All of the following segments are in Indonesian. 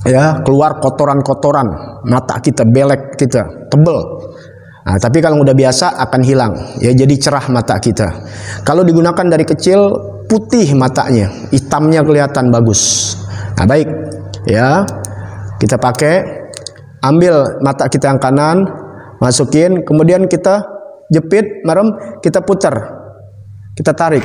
ya keluar kotoran-kotoran, mata kita, belek kita, tebel. Nah, tapi kalau udah biasa akan hilang, ya jadi cerah mata kita. Kalau digunakan dari kecil, putih matanya, hitamnya kelihatan bagus. Nah baik, ya kita pakai, ambil mata kita yang kanan, masukin, kemudian kita jepit, merem, kita putar, kita tarik.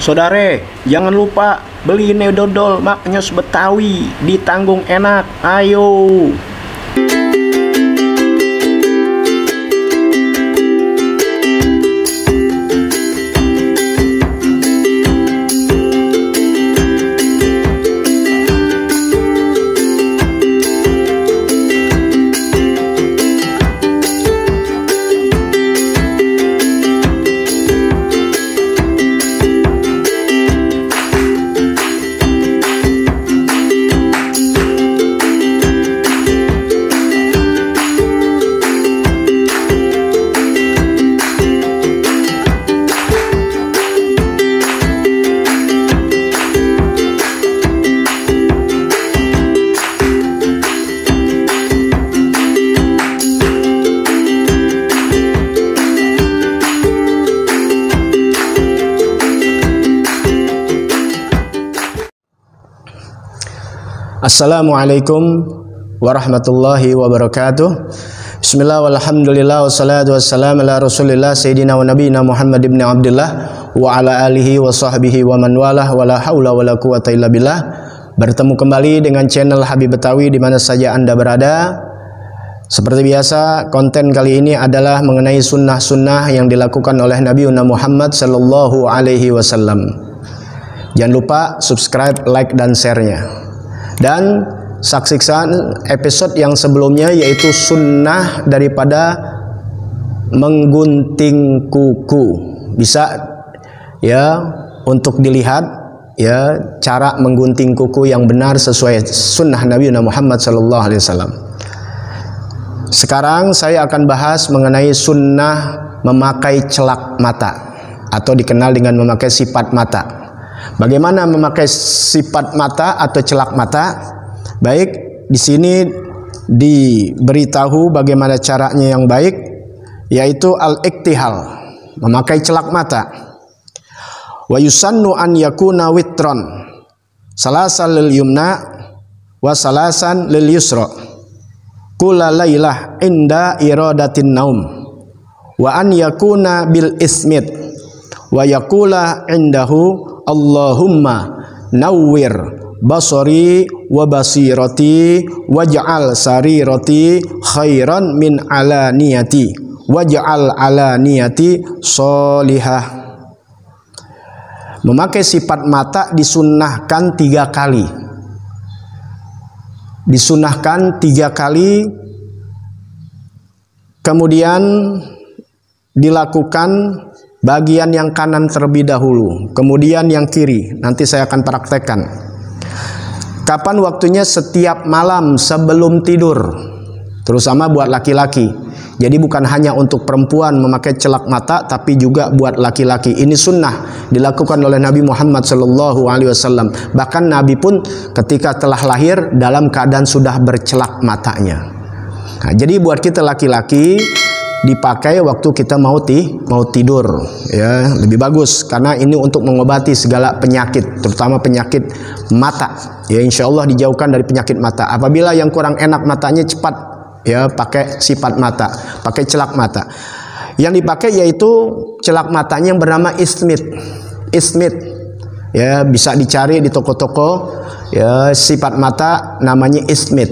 Saudare, jangan lupa beli dodol maknyos Betawi, ditanggung enak, ayo. Assalamualaikum warahmatullahi wabarakatuh. Bismillah walhamdulillah wassalatu wassalamu ala rasulillah sayyidina wa nabiyina Muhammad ibn Abdullah wa ala alihi wa sahbihi wa man walah wa la hawla wa la quwata illa billah. Bertemu kembali dengan channel Habib Betawi di mana saja Anda berada. Seperti biasa, konten kali ini adalah mengenai sunnah-sunnah yang dilakukan oleh Nabi Muhammad sallallahu alaihi wasallam. Jangan lupa subscribe, like dan share-nya. Dan saksikan episode yang sebelumnya, yaitu sunnah daripada menggunting kuku. Bisa ya untuk dilihat ya cara menggunting kuku yang benar sesuai sunnah Nabi Muhammad SAW. Sekarang saya akan bahas mengenai sunnah memakai celak mata atau dikenal dengan memakai sipat mata. Bagaimana memakai sipat mata atau celak mata? Baik, di sini diberitahu bagaimana caranya yang baik, yaitu al-iktihal, memakai celak mata. Wa yusannu an yakuna witron, salasan lil yumna wa salasan lil yusra. Kula lailah inda iradatin naum. Wa an yakuna bil ismit wa yakula indahu Allahumma nawwir basari wa basirati waj'al sarirati khairan min alaniyati waj'al alaniyati sholihah. Memakai sipat mata disunnahkan 3 kali. Disunnahkan 3 kali, kemudian dilakukan bagian yang kanan terlebih dahulu, kemudian yang kiri. Nanti saya akan praktekkan. Kapan waktunya? Setiap malam sebelum tidur, terutama buat laki-laki. Jadi bukan hanya untuk perempuan memakai celak mata, tapi juga buat laki-laki. Ini sunnah dilakukan oleh Nabi Muhammad SAW. Bahkan Nabi pun ketika telah lahir dalam keadaan sudah bercelak matanya. Nah, jadi buat kita laki-laki dipakai waktu kita mau tidur, ya lebih bagus karena ini untuk mengobati segala penyakit, terutama penyakit mata. Ya insya Allah dijauhkan dari penyakit mata. Apabila yang kurang enak matanya, cepat ya pakai sipat mata, pakai celak mata. Yang dipakai yaitu celak matanya yang bernama ismit. Ismit ya bisa dicari di toko-toko ya, sipat mata namanya ismit.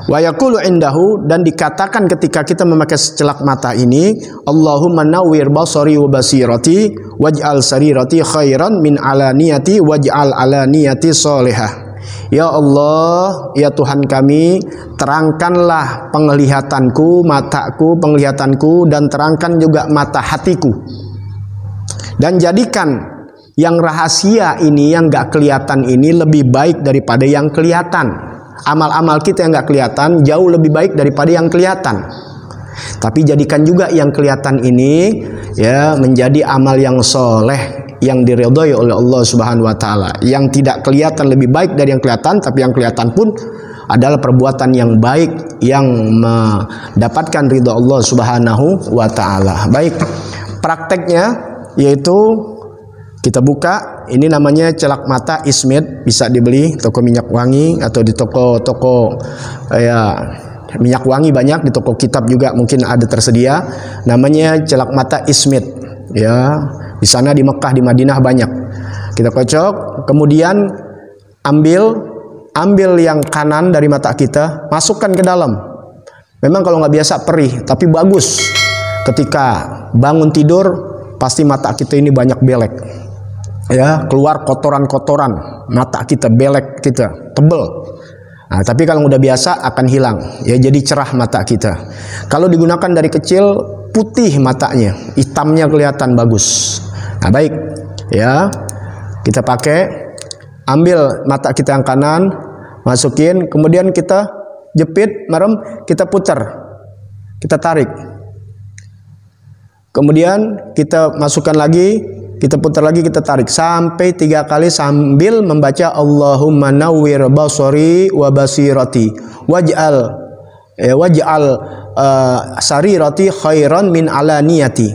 Wa yaqulu indahu, dan dikatakan ketika kita memakai celak mata ini, Allahumma nawwir basari wa basirati waj'al sarirati khairan min alaniyati waj'al alaniyati sholihah. Ya Allah, ya Tuhan kami, terangkanlah penglihatanku, mataku, penglihatanku, dan terangkan juga mata hatiku. Dan jadikan yang rahasia ini, yang gak kelihatan ini lebih baik daripada yang kelihatan. Amal-amal kita yang nggak kelihatan jauh lebih baik daripada yang kelihatan. Tapi jadikan juga yang kelihatan ini ya menjadi amal yang soleh, yang diridhai oleh Allah Subhanahu wa taala. Yang tidak kelihatan lebih baik dari yang kelihatan, tapi yang kelihatan pun adalah perbuatan yang baik yang mendapatkan ridha Allah Subhanahu wa taala. Baik, prakteknya yaitu kita buka, ini namanya celak mata Ismit, bisa dibeli toko minyak wangi atau di toko-toko minyak wangi banyak, di toko kitab juga mungkin ada tersedia. Namanya celak mata Ismit. Ya, di sana di Mekah, di Madinah banyak. Kita kocok, kemudian ambil yang kanan dari mata kita, masukkan ke dalam. Memang kalau nggak biasa perih, tapi bagus. Ketika bangun tidur, pasti mata kita ini banyak belek. Ya, keluar kotoran-kotoran, mata kita belek, kita tebel. Nah, tapi kalau udah biasa akan hilang, ya, jadi cerah mata kita. Kalau digunakan dari kecil, putih matanya, hitamnya kelihatan bagus. Nah, baik, ya, kita pakai, ambil mata kita yang kanan, masukin, kemudian kita jepit, merem, kita putar, kita tarik. Kemudian kita masukkan lagi, kita putar lagi, kita tarik sampai 3 kali sambil membaca Allahumma nawwir basari wa basirati waj'al sarirati khairan min alaniyati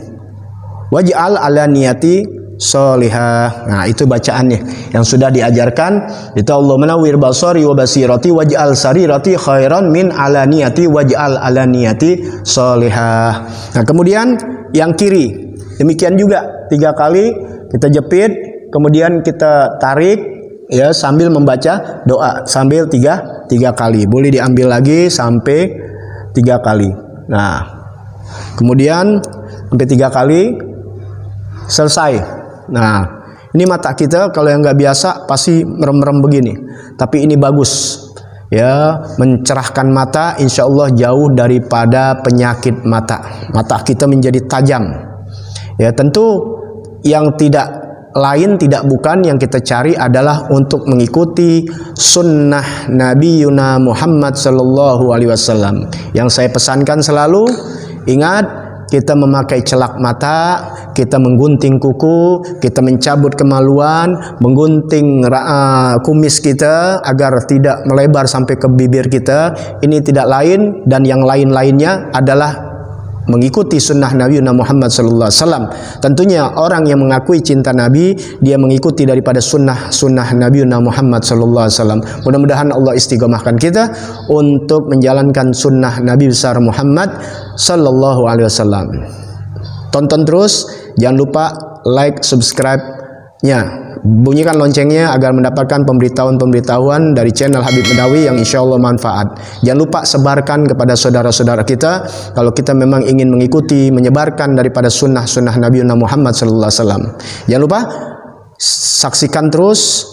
waj'al alaniyati sholihah. Nah, itu bacaannya yang sudah diajarkan. Itu Allahumma nawwir basari wa basirati waj'al sarirati khairan min alaniyati waj'al alaniyati sholihah. Nah, kemudian yang kiri demikian juga 3 kali kita jepit, kemudian kita tarik, ya, sambil membaca doa sambil tiga kali. Boleh diambil lagi sampai 3 kali. Nah, kemudian sampai 3 kali selesai. Nah, ini mata kita kalau yang nggak biasa pasti merem-merem begini, tapi ini bagus, ya, mencerahkan mata, insya Allah jauh daripada penyakit mata. Mata kita menjadi tajam. Ya, tentu yang tidak lain, tidak bukan, yang kita cari adalah untuk mengikuti sunnah Nabi Yuna Muhammad Sallallahu Alaihi Wasallam. Yang saya pesankan selalu, ingat, kita memakai celak mata, kita menggunting kuku, kita mencabut kemaluan, menggunting kumis kita agar tidak melebar sampai ke bibir kita. Ini tidak lain dan yang lain-lainnya adalah mengikuti sunnah Nabi Muhammad Sallallahu Alaihi Wasallam. Tentunya orang yang mengakui cinta Nabi, dia mengikuti daripada sunnah Nabi Muhammad Sallallahu Alaihi Wasallam. Mudah-mudahan Allah istiqomahkan kita untuk menjalankan sunnah Nabi besar Muhammad Sallallahu Alaihi Wasallam. Tonton terus, jangan lupa like, subscribe-nya, bunyikan loncengnya agar mendapatkan pemberitahuan dari channel Habib Badawi yang insya Allah manfaat. Jangan lupa sebarkan kepada saudara-saudara kita kalau kita memang ingin mengikuti, menyebarkan daripada sunnah Nabi Muhammad Sallallahu Alaihi Wasallam. Jangan lupa saksikan terus,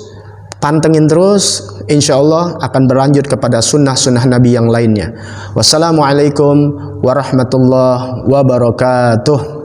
pantengin terus, insya Allah akan berlanjut kepada sunnah Nabi yang lainnya. Wassalamualaikum warahmatullahi wabarakatuh.